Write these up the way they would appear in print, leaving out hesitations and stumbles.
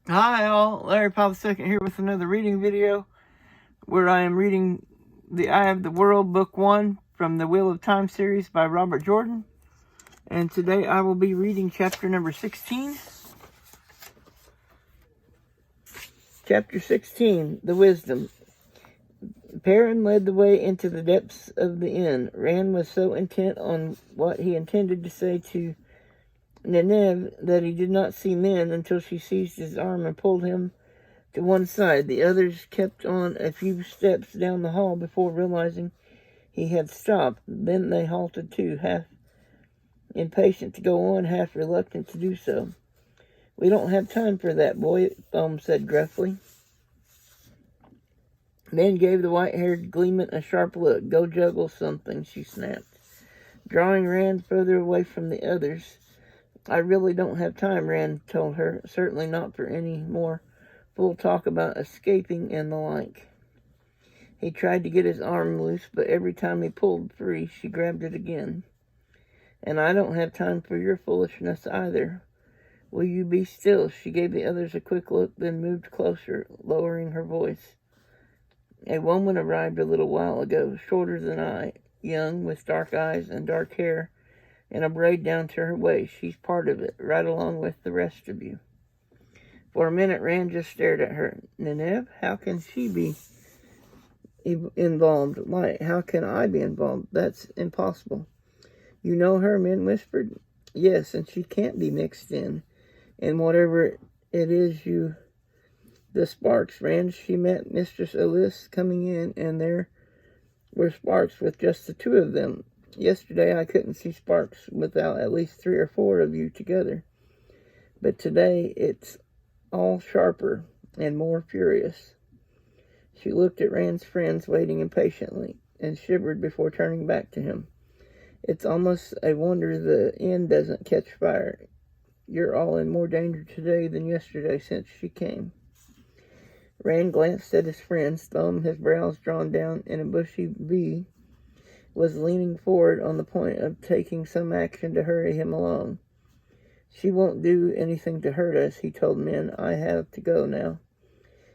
Hi all, Larry Powell II here with another reading video where I am reading The Eye of the World, Book 1 from the Wheel of Time series by Robert Jordan. And today I will be reading chapter number 16. Chapter 16, The Wisdom. Perrin led the way into the depths of the inn. Rand was so intent on what he intended to say to Nineveh that he did not see Min until she seized his arm and pulled him to one side. The others kept on a few steps down the hall before realizing he had stopped. Then they halted too, half impatient to go on, half reluctant to do so. "We don't have time for that, boy," Thumb said gruffly. Then gave the white-haired gleeman a sharp look. "Go juggle something," she snapped, drawing Rand further away from the others. "I really don't have time," Rand told her. "Certainly not for any more full talk about escaping and the like." He tried to get his arm loose, but every time he pulled free, she grabbed it again. "And I don't have time for your foolishness either. Will you be still?" She gave the others a quick look, then moved closer, lowering her voice. "A woman arrived a little while ago, shorter than I, young, with dark eyes and dark hair, and a braid down to her waist. She's part of it, right along with the rest of you." For a minute, Rand just stared at her. "Nineveh? How can she be involved? Why, how can I be involved? That's impossible." "You know her?" Min whispered. "Yes, and she can't be mixed in. And whatever it is the sparks, Rand, she met Mistress Alice coming in, and there were sparks with just the two of them. Yesterday I couldn't see sparks without at least 3 or 4 of you together. But today it's all sharper and more furious." She looked at Rand's friends waiting impatiently and shivered before turning back to him. "It's almost a wonder the inn doesn't catch fire. You're all in more danger today than yesterday since she came." Rand glanced at his friends. Thumb, his brows drawn down in a bushy V, was leaning forward on the point of taking some action to hurry him along. "She won't do anything to hurt us," he told Min. "I have to go now."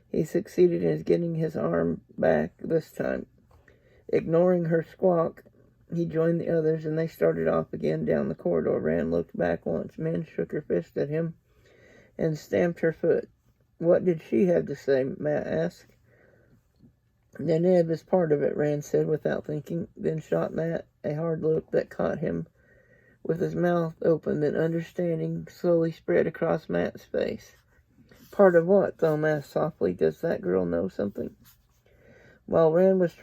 He succeeded in getting his arm back this time. Ignoring her squawk, he joined the others, and they started off again down the corridor. Rand looked back once. Min shook her fist at him and stamped her foot. "What did she have to say?" Matt asked. "Nineveh is part of it," Rand said without thinking, then shot Matt a hard look that caught him with his mouth open. Then understanding slowly spread across Matt's face. "Part of what?" Thumb asked softly. "Does that girl know something?" While Rand was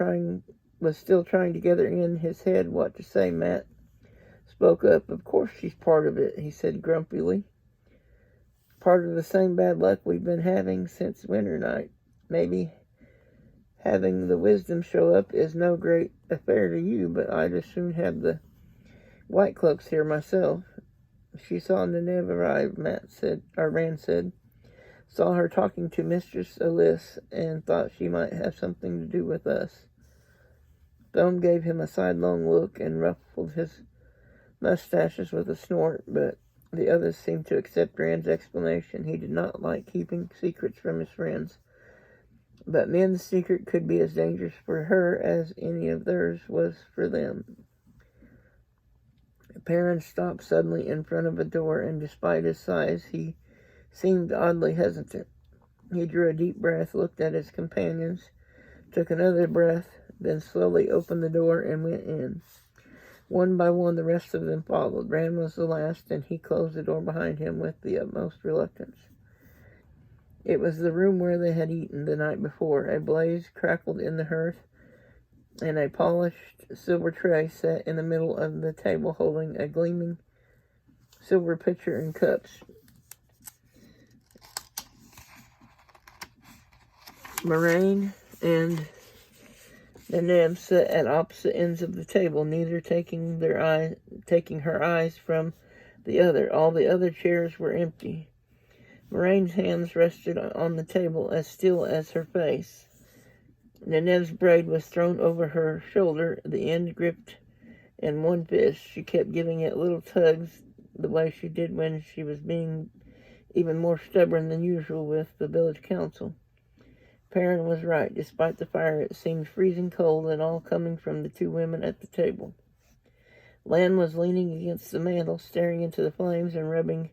still trying to gather in his head what to say, Matt spoke up. "Of course she's part of it," he said grumpily. "Part of the same bad luck we've been having since winter night. Maybe having the wisdom show up is no great affair to you, but I'd as soon have the white cloaks here myself." "She saw Nineveh arrive," Rand said. "Saw her talking to Mistress Alice and thought she might have something to do with us." Thumb gave him a sidelong look and ruffled his mustaches with a snort, but the others seemed to accept Rand's explanation. He did not like keeping secrets from his friends, but Min's secret could be as dangerous for her as any of theirs was for them. Perrin stopped suddenly in front of a door, and despite his size, he seemed oddly hesitant. He drew a deep breath, looked at his companions, took another breath, then slowly opened the door and went in. One by one, the rest of them followed. Rand was the last, and he closed the door behind him with the utmost reluctance. It was the room where they had eaten the night before. A blaze crackled in the hearth, and a polished silver tray sat in the middle of the table, holding a gleaming silver pitcher and cups. Moraine and Nineveh sat at opposite ends of the table, neither taking her eyes from the other. All the other chairs were empty. Moraine's hands rested on the table, as still as her face. Nineveh's braid was thrown over her shoulder, the end gripped in one fist. She kept giving it little tugs, the way she did when she was being even more stubborn than usual with the village council. Perrin was right. Despite the fire, it seemed freezing cold, and all coming from the two women at the table. Lan was leaning against the mantel, staring into the flames and rubbing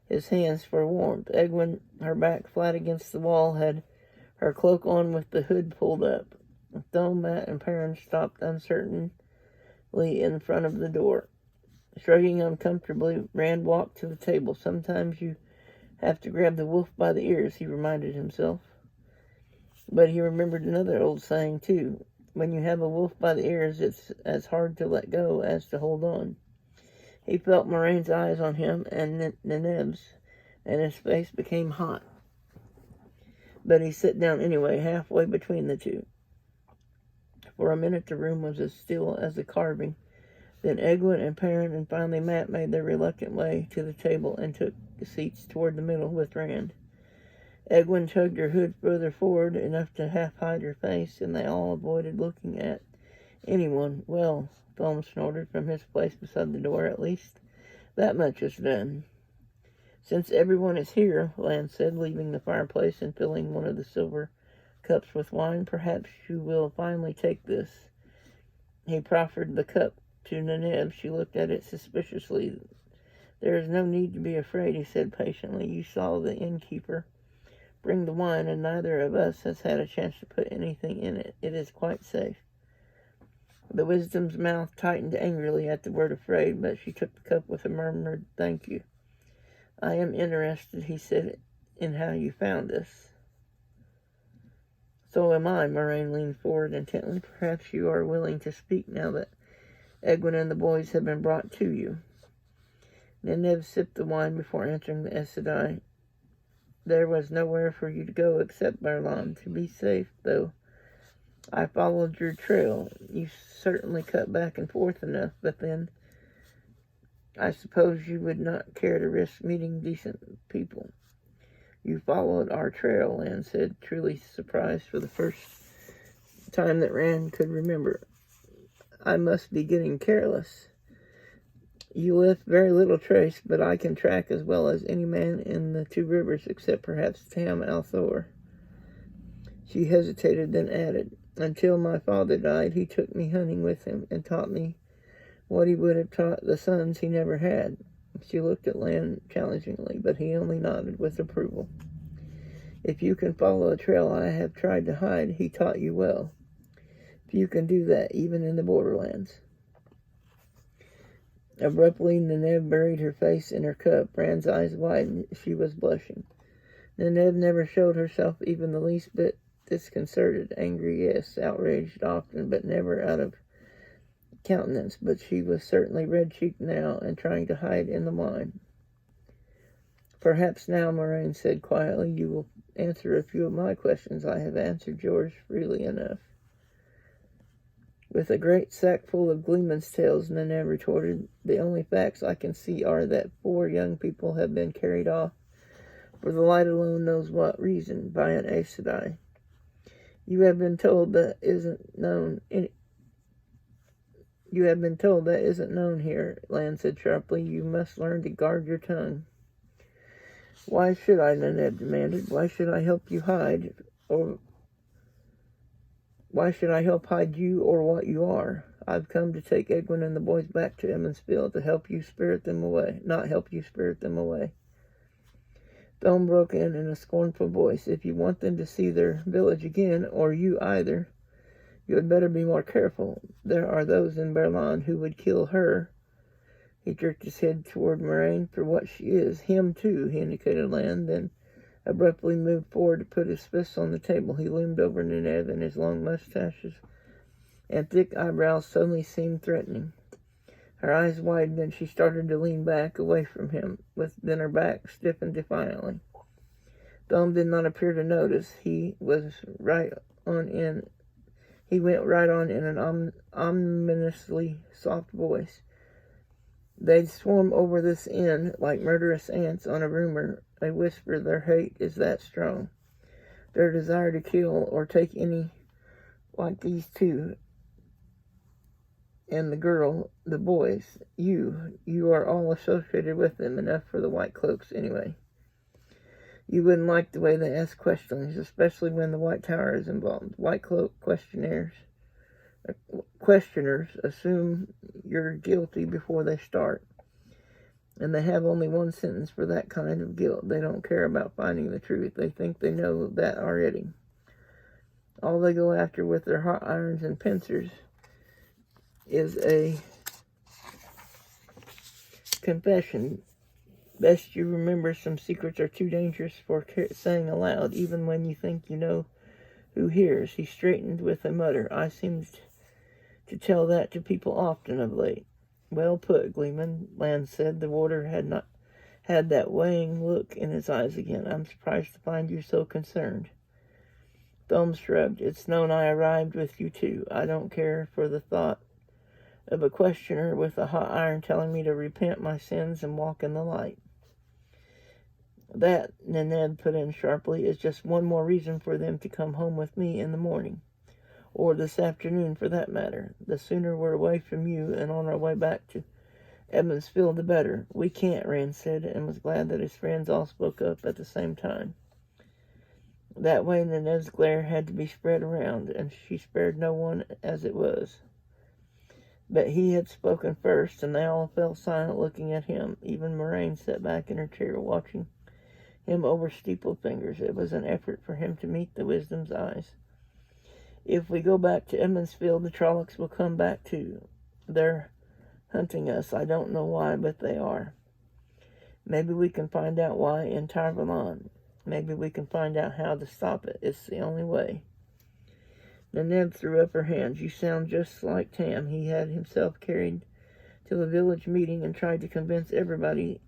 his hands for warmth. Egwin, her back flat against the wall, had her cloak on with the hood pulled up. Thome, Matt, and Perrin stopped uncertainly in front of the door. Shrugging uncomfortably, Rand walked to the table. Sometimes you have to grab the wolf by the ears, he reminded himself. But he remembered another old saying, too. When you have a wolf by the ears, it's as hard to let go as to hold on. He felt Moraine's eyes on him and Neneb's, and his face became hot. But he sat down anyway, halfway between the two. For a minute the room was as still as the carving. Then Egwin and Perrin and finally Matt made their reluctant way to the table and took seats toward the middle with Rand. Egwin tugged her hood further forward, enough to half hide her face, and they all avoided looking at anyone. Well, Thome snorted from his place beside the door, at least that much is done. Since everyone is here, Lan said, leaving the fireplace and filling one of the silver cups with wine, perhaps you will finally take this. He proffered the cup to Neneb. She looked at it suspiciously. There is no need to be afraid, he said patiently. You saw the innkeeper bring the wine, and neither of us has had a chance to put anything in it. It is quite safe. The wisdom's mouth tightened angrily at the word afraid, but she took the cup with a murmured thank you. I am interested, he said, in how you found us. So am I, Moraine leaned forward intently. Perhaps you are willing to speak now that Egwin and the boys have been brought to you. Neneb sipped the wine before answering the Aes Sedai. There was nowhere for you to go except Baerlon. To be safe, though, I followed your trail. You certainly cut back and forth enough, but then I suppose you would not care to risk meeting decent people. You followed our trail, Lan said, truly surprised for the first time that Rand could remember. I must be getting careless. You left very little trace, but I can track as well as any man in the two rivers, except perhaps Tam Althor. She hesitated, then added, until my father died, he took me hunting with him and taught me what he would have taught the sons he never had. She looked at Lan challengingly, but he only nodded with approval. If you can follow a trail I have tried to hide, he taught you well. If you can do that, even in the borderlands. Abruptly, Neneb buried her face in her cup. Rand's eyes widened. She was blushing. Neneb never showed herself even the least bit disconcerted. Angry, yes. Outraged often, but never out of countenance. But she was certainly red-cheeked now and trying to hide in the wine. Perhaps now, Moraine said quietly, you will answer a few of my questions. I have answered yours freely enough. With a great sack full of gleeman's tails, Neneb retorted, the only facts I can see are that 4 young people have been carried off, for the light alone knows what reason, by an Aes Sedai. You have been told that isn't known here, Lan said sharply. You must learn to guard your tongue. Why should I, Neneb demanded. Why should I help you hide, or why should I help hide you or what you are? I've come to take Egwin and the boys back to Emmonsfield to help you spirit them away, not help you spirit them away. Thome broke in a scornful voice. If you want them to see their village again, or you either, you had better be more careful. There are those in Baerlon who would kill her. He jerked his head toward Moraine for what she is. Him, too, he indicated Lan, then abruptly moved forward to put his fists on the table. He loomed over Neneb, and his long mustaches and thick eyebrows suddenly seemed threatening. Her eyes widened, and she started to lean back away from him, then her back stiffened defiantly. Thome did not appear to notice. He went right on in an ominously soft voice. They'd swarm over this inn like murderous ants on a rumor, a whisper. Their hate is that strong. Their desire to kill or take any like these two and the girl, the boys, you are all associated with them, enough for the white cloaks anyway. You wouldn't like the way they ask questions, especially when the White Tower is involved. White Cloak questioners assume you're guilty before they start. And they have only one sentence for that kind of guilt. They don't care about finding the truth. They think they know that already. All they go after with their hot irons and pincers is a confession. Best you remember, some secrets are too dangerous for saying aloud, even when you think you know who hears. He straightened with a mutter. I seem to tell that to people often of late. Well put, Gleeman, Land said. The warder had not had that weighing look in his eyes again. I'm surprised to find you so concerned. Thumb shrugged. It's known I arrived with you too. I don't care for the thought of a questioner with a hot iron telling me to repent my sins and walk in the light. That, Neneb put in sharply, is just one more reason for them to come home with me in the morning. Or this afternoon, for that matter. The sooner we're away from you and on our way back to Evansville, the better. We can't, Rand said, and was glad that his friends all spoke up at the same time. That way, Neneb's glare had to be spread around, and she spared no one as it was. But he had spoken first, and they all fell silent looking at him. Even Moraine sat back in her chair, watching him over steepled fingers. It was an effort for him to meet the wisdom's eyes. If we go back to Emmonsfield, the Trollocs will come back too. They're hunting us. I don't know why, but they are. Maybe we can find out why in Tarvalon. Maybe we can find out how to stop it. It's the only way. Neneb threw up her hands. You sound just like Tam. He had himself carried to the village meeting and tried to convince everybody.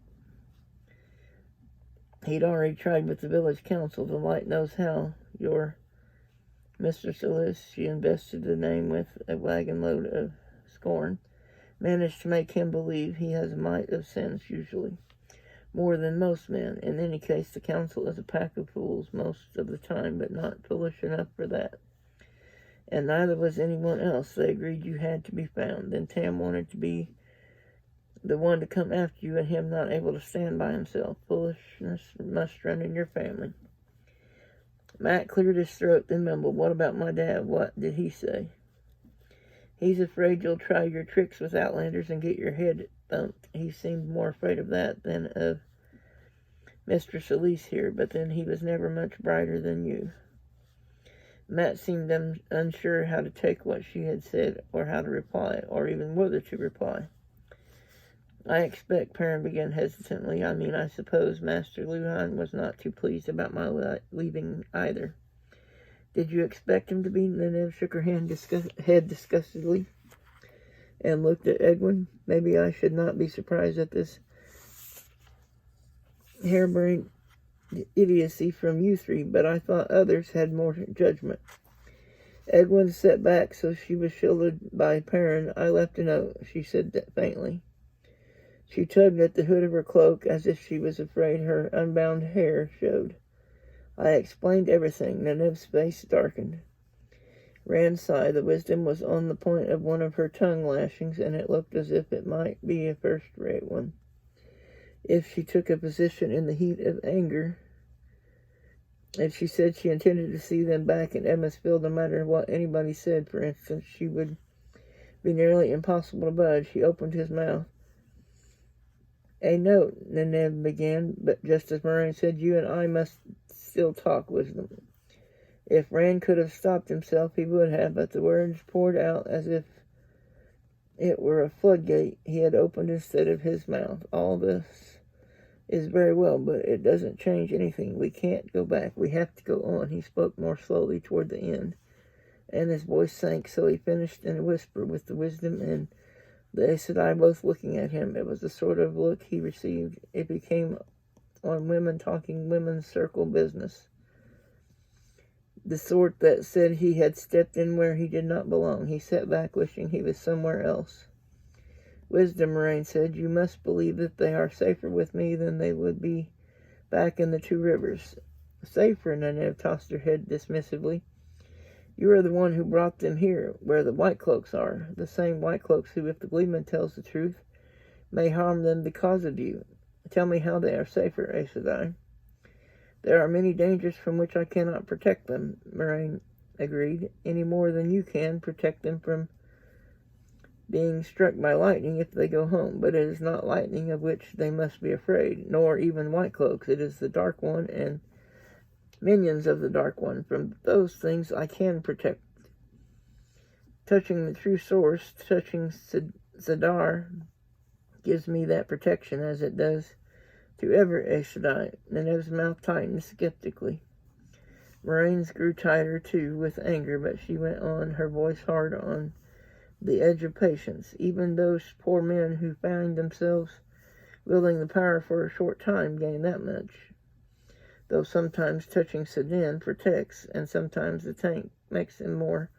He'd already tried with the village council. The light knows how. Your Mr. Solis, she invested the name with a wagon load of scorn, managed to make him believe he has a mite of sense, usually. More than most men. In any case, the council is a pack of fools most of the time, but not foolish enough for that. And neither was anyone else. They agreed you had to be found. Then Tam wanted to be the one to come after you, and him not able to stand by himself. Foolishness must run in your family. Matt cleared his throat, then mumbled, What about my dad? What did he say? He's afraid you'll try your tricks with Outlanders and get your head thumped. He seemed more afraid of that than of Mr. Solis here, but then he was never much brighter than you. Matt seemed unsure how to take what she had said, or how to reply, or even whether to reply. I expect, Perrin began hesitantly. I suppose Master Luhan was not too pleased about my leaving either. Did you expect him to be? Neneb shook her head disgustedly and looked at Egwin. Maybe I should not be surprised at this harebrained idiocy from you three, but I thought others had more judgment. Egwin sat back so she was shielded by Perrin. I left a note, she said faintly. She tugged at the hood of her cloak as if she was afraid her unbound hair showed. I explained everything. Neneb's face darkened. Rand sighed. The wisdom was on the point of one of her tongue lashings, and it looked as if it might be a first-rate one. If she took a position in the heat of anger, and she said she intended to see them back in Emmonsfield no matter what anybody said, for instance, she would be nearly impossible to budge. He opened his mouth. A note, Neneb began, but just as Moraine said, you and I must still talk, Wisdom. If Rand could have stopped himself, he would have, but the words poured out as if it were a floodgate he had opened instead of his mouth. All this is very well, but it doesn't change anything. We can't go back. We have to go on. He spoke more slowly toward the end, and his voice sank, so he finished in a whisper with the Wisdom and the Aes Sedai both looking at him. It was the sort of look he received. It became on women talking women's circle business. The sort that said he had stepped in where he did not belong. He sat back wishing he was somewhere else. Wisdom, Moraine said, you must believe that they are safer with me than they would be back in the Two Rivers. Safer, Neneb tossed her head dismissively. You are the one who brought them here, where the White Cloaks are. The same White Cloaks who, if the Gleeman tells the truth, may harm them because of you. Tell me how they are safer, Aes Sedai. There are many dangers from which I cannot protect them, Moraine agreed, any more than you can protect them from being struck by lightning if they go home. But it is not lightning of which they must be afraid, nor even white cloaks. It is the Dark One and minions of the Dark One. From those things I can protect. Touching the true source, touching Zadar, gives me that protection as it does to every Aes Sedai. Nenev's mouth tightened skeptically. Moraine's grew tighter, too, with anger, but she went on, her voice hard on the edge of patience. Even those poor men who find themselves wielding the power for a short time gain that much. Though sometimes touching Sedan protects, and sometimes the tank makes them more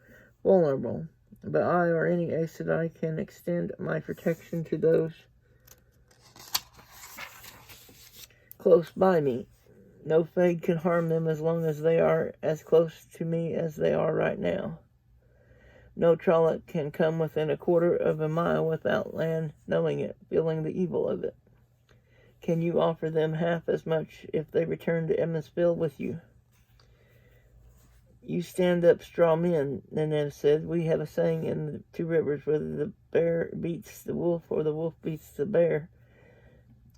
vulnerable. But I or any Aes Sedai can extend my protection to those close by me. No fade can harm them as long as they are as close to me as they are right now. No Trolloc can come within a quarter of a mile without Lan knowing it, feeling the evil of it. Can you offer them half as much if they return to Emmonsfield with you? You stand up, straw men, Nenev said. We have a saying in the Two Rivers, whether the bear beats the wolf or the wolf beats the bear,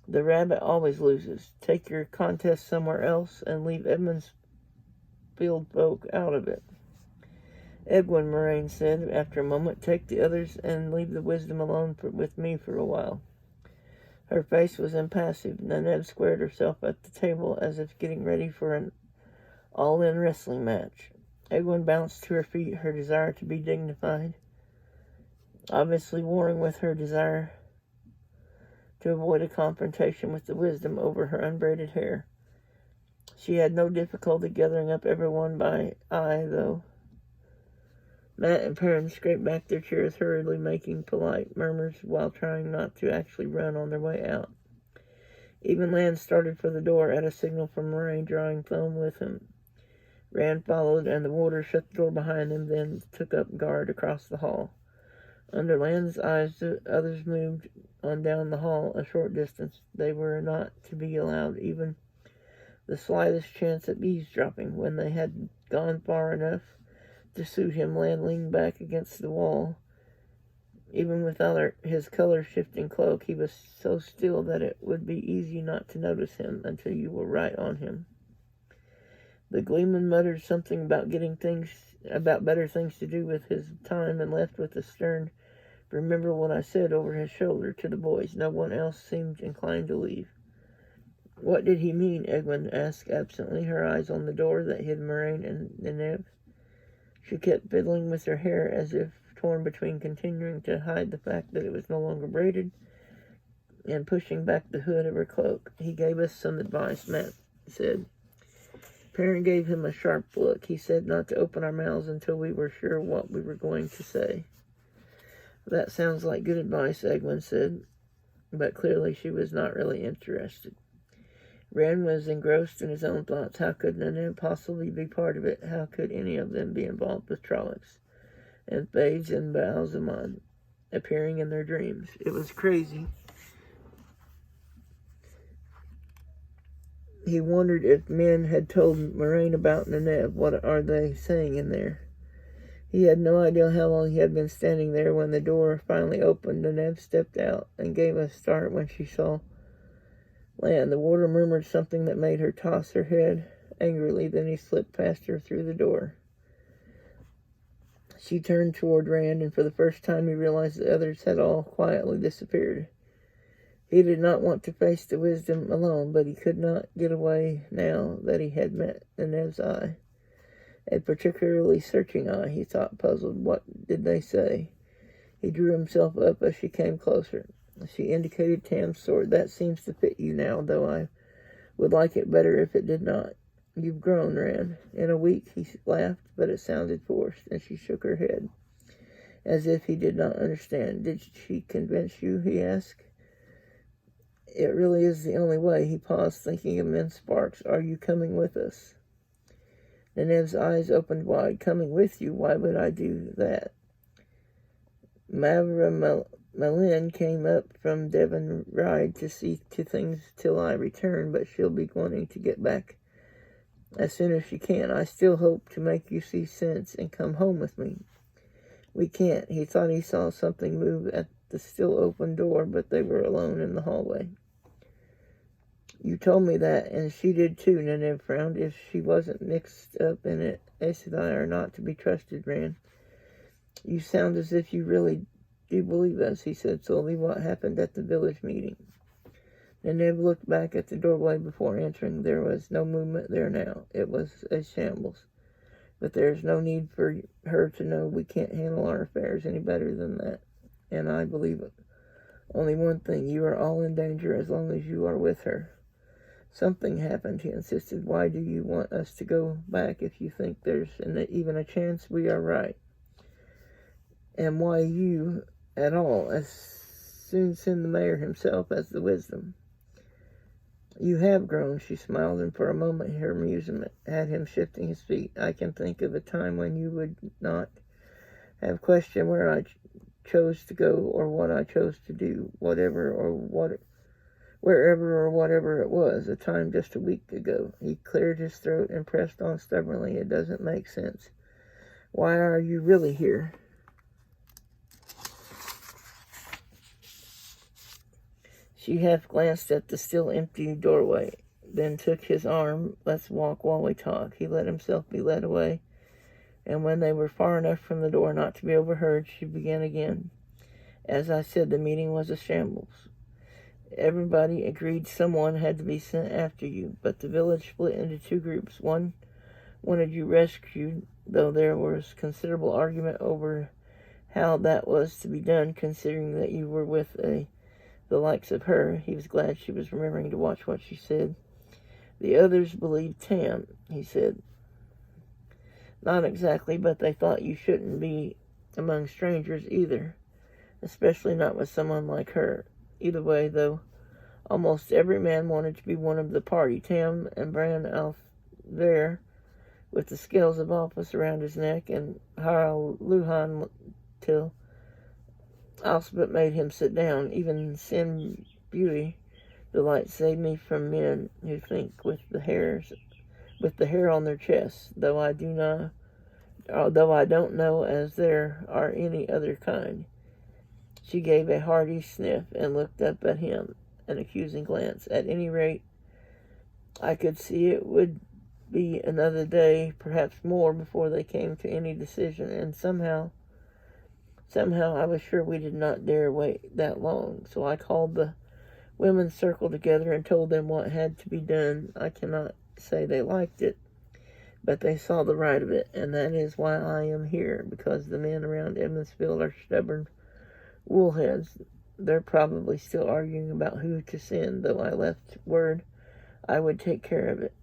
the rabbit always loses. Take your contest somewhere else and leave Emmonsfield folk out of it. Egwin, Moraine said after a moment, take the others and leave the wisdom alone with me for a while. Her face was impassive. Nenev squared herself at the table as if getting ready for an all-in wrestling match. Egwin bounced to her feet, her desire to be dignified, obviously warring with her desire to avoid a confrontation with the wisdom over her unbraided hair. She had no difficulty gathering up everyone by eye, though. Matt and Perrin scraped back their chairs hurriedly, making polite murmurs while trying not to actually run on their way out. Even Lan started for the door at a signal from Moraine, drawing Thome with him. Rand followed, and the warder shut the door behind them, then took up guard across the hall. Under Lan's eyes, the others moved on down the hall a short distance. They were not to be allowed even the slightest chance of eavesdropping. When they had gone far enough to suit him, Lan leaned back against the wall. Even without his color-shifting cloak, he was so still that it would be easy not to notice him until you were right on him. The gleeman muttered something about better things to do with his time, and left with a stern, remember what I said, over his shoulder to the boys. No one else seemed inclined to leave. What did he mean? Egwin asked absently, her eyes on the door that hid Moraine and Nenev. She kept fiddling with her hair as if torn between continuing to hide the fact that it was no longer braided and pushing back the hood of her cloak. He gave us some advice, Matt said. Perrin gave him a sharp look. He said not to open our mouths until we were sure what we were going to say. That sounds like good advice, Egwin said, but clearly she was not really interested. Rand was engrossed in his own thoughts. How could Nenev possibly be part of it? How could any of them be involved with Trollocs and Thades and Baalzamon appearing in their dreams? It was crazy. He wondered if men had told Moraine about Nenev. What are they saying in there? He had no idea how long he had been standing there. When the door finally opened, Nenev stepped out and gave a start when she saw Lan. The warder murmured something that made her toss her head angrily. Then he slipped past her through the door. She turned toward Rand, and for the first time he realized the others had all quietly disappeared. He did not want to face the wisdom alone, but he could not get away now that he had met Nenev's eye. A particularly searching eye, he thought, puzzled. What did they say? He drew himself up as she came closer. She indicated Tam's sword. That seems to fit you now, though I would like it better if it did not. You've grown, Rand. In a week, he laughed, but it sounded forced, and she shook her head, as if he did not understand. Did she convince you? He asked. It really is the only way. He paused, thinking of Min Sparks. Are you coming with us? Nenev's eyes opened wide. Coming with you? Why would I do that? Mavra Malin came up from Devon Ride to see to things till I return, but she'll be wanting to get back as soon as she can. I still hope to make you see sense and come home with me. We can't. He thought he saw something move at the still open door, but they were alone in the hallway. You told me that, and she did too, Neneb frowned. If she wasn't mixed up in it, Ace and I are not to be trusted, Rand. You sound as if you really do believe us, he said slowly. What happened at the village meeting? Neneb looked back at the doorway before entering. There was no movement there now. It was a shambles. But there's no need for her to know we can't handle our affairs any better than that. And I believe it. Only one thing, you are all in danger as long as you are with her. Something happened, he insisted. Why do you want us to go back if you think there's even a chance we are right? And why you at all? As soon send the mayor himself as the wisdom. You have grown, she smiled, and for a moment her amusement had him shifting his feet. I can think of a time when you would not have questioned where I chose to go or what I chose to do, wherever or whatever it was, a time just a week ago. He cleared his throat and pressed on stubbornly. It doesn't make sense. Why are you really here? She half glanced at the still empty doorway, then took his arm. Let's walk while we talk. He let himself be led away, and when they were far enough from the door not to be overheard, she began again. As I said, the meeting was a shambles. Everybody agreed someone had to be sent after you, but the village split into two groups. One wanted you rescued, though there was considerable argument over how that was to be done, considering that you were with the likes of her. He was glad she was remembering to watch what she said. The others believed Tam, he said. Not exactly, but they thought you shouldn't be among strangers either, especially not with someone like her. Either way, though, almost every man wanted to be one of the party. Tam and Bran Alver, with the scales of office around his neck, and Harald Luhan till Alsbet made him sit down. Even Sin Beauty, the light saved me from men who think with the hair on their chests, though I don't know as there are any other kind. She gave a hearty sniff and looked up at him, an accusing glance. At any rate, I could see it would be another day, perhaps more, before they came to any decision, and somehow I was sure we did not dare wait that long. So I called the women's circle together and told them what had to be done. I cannot say they liked it, but they saw the right of it, and that is why I am here, because the men around Emmonsfield are stubborn woolheads. They're probably still arguing about who to send, though I left word I would take care of it.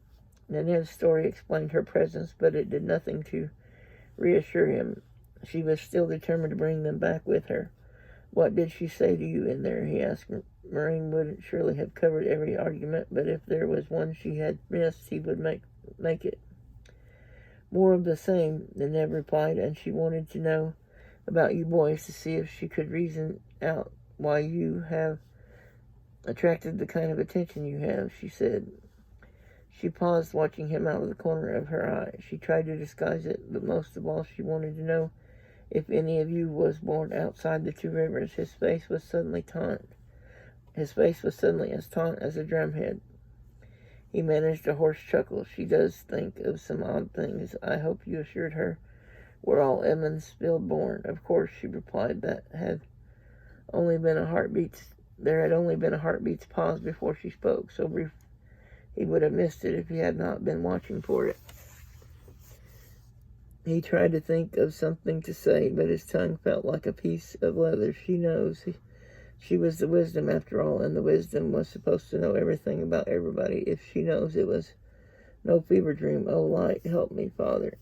Nenev's story explained her presence, but it did nothing to reassure him. She was still determined to bring them back with her. What did she say to you in there? He asked. Marine wouldn't surely have covered every argument, but if there was one she had missed, he would make it. More of the same, Nenev replied, and she wanted to know about you boys to see if she could reason out why you have attracted the kind of attention you have, she said. She paused, watching him out of the corner of her eye. She tried to disguise it, but most of all she wanted to know if any of you was born outside the two rivers. His face was suddenly as taunt as a drumhead. He managed a hoarse chuckle. She does think of some odd things. I hope you assured her we're all Emmonsfield born. Of course, she replied. There had only been a heartbeat's pause before she spoke, so brief he would have missed it if he had not been watching for it. He tried to think of something to say, but his tongue felt like a piece of leather. She knows. She was the wisdom after all, and the wisdom was supposed to know everything about everybody. If she knows, it was no fever dream. Oh, light, help me, Father.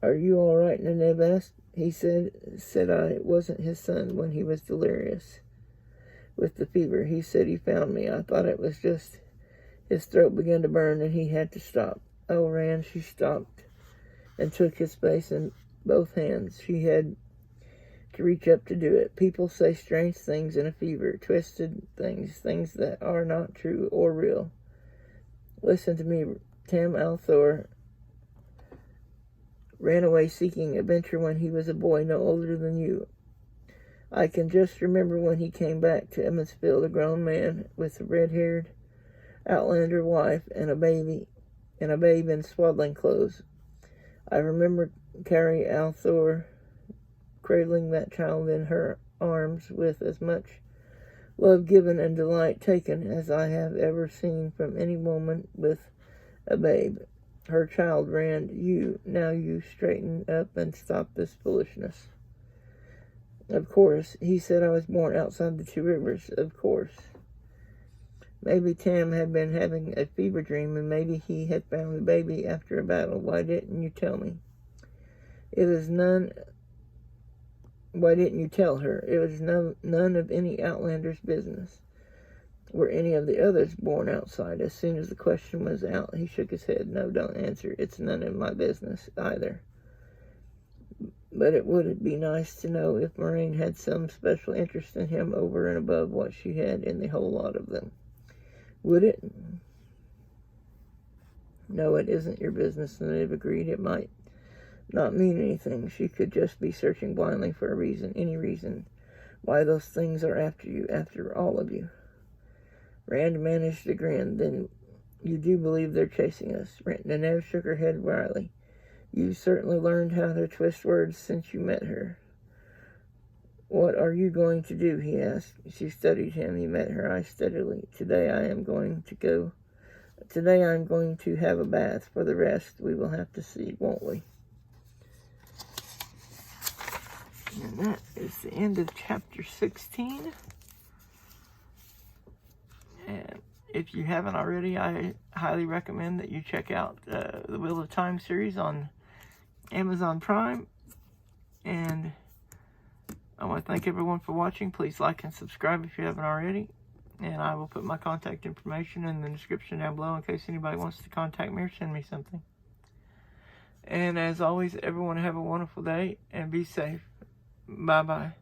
Are you all right, Neneb asked. He said I wasn't his son when he was delirious with the fever. He said he found me. I thought it was just his throat began to burn and he had to stop. Oh, Rand, she stopped and took his face in both hands. She had to reach up to do it. People say strange things in a fever, twisted things, things that are not true or real. Listen to me. Tam Althor ran away seeking adventure when he was a boy no older than you. I can just remember when he came back to Emmetsville, a grown man with a red-haired Outlander wife and a babe in swaddling clothes. I remember Carrie Althor cradling that child in her arms with as much love given and delight taken as I have ever seen from any woman with a babe. Her child ran you. Now you straighten up and stop this foolishness. Of course, he said I was born outside the Two Rivers. Of course. Maybe Tam had been having a fever dream, and maybe he had found the baby after a battle. Why didn't you tell me? Why didn't you tell her? It was none of any Outlander's business. Were any of the others born outside? As soon as the question was out, he shook his head. No, don't answer. It's none of my business either. But it would be nice to know if Maureen had some special interest in him over and above what she had in the whole lot of them. Would it? No, it isn't your business, and they've agreed. It might not mean anything. She could just be searching blindly for a reason, any reason, why those things are after you, after all of you. Rand managed to grin. Then you do believe they're chasing us? Nenev shook her head wryly. You've certainly learned how to twist words since you met her. What are you going to do? He asked. She studied him. He met her eyes steadily. Today I'm going to have a bath. For the rest, we will have to see, won't we? And that is the end of chapter 16. And if you haven't already, I highly recommend that you check out the Wheel of Time series on Amazon Prime. And I want to thank everyone for watching. Please like and subscribe if you haven't already. And I will put my contact information in the description down below in case anybody wants to contact me or send me something. And as always, everyone have a wonderful day and be safe. Bye-bye.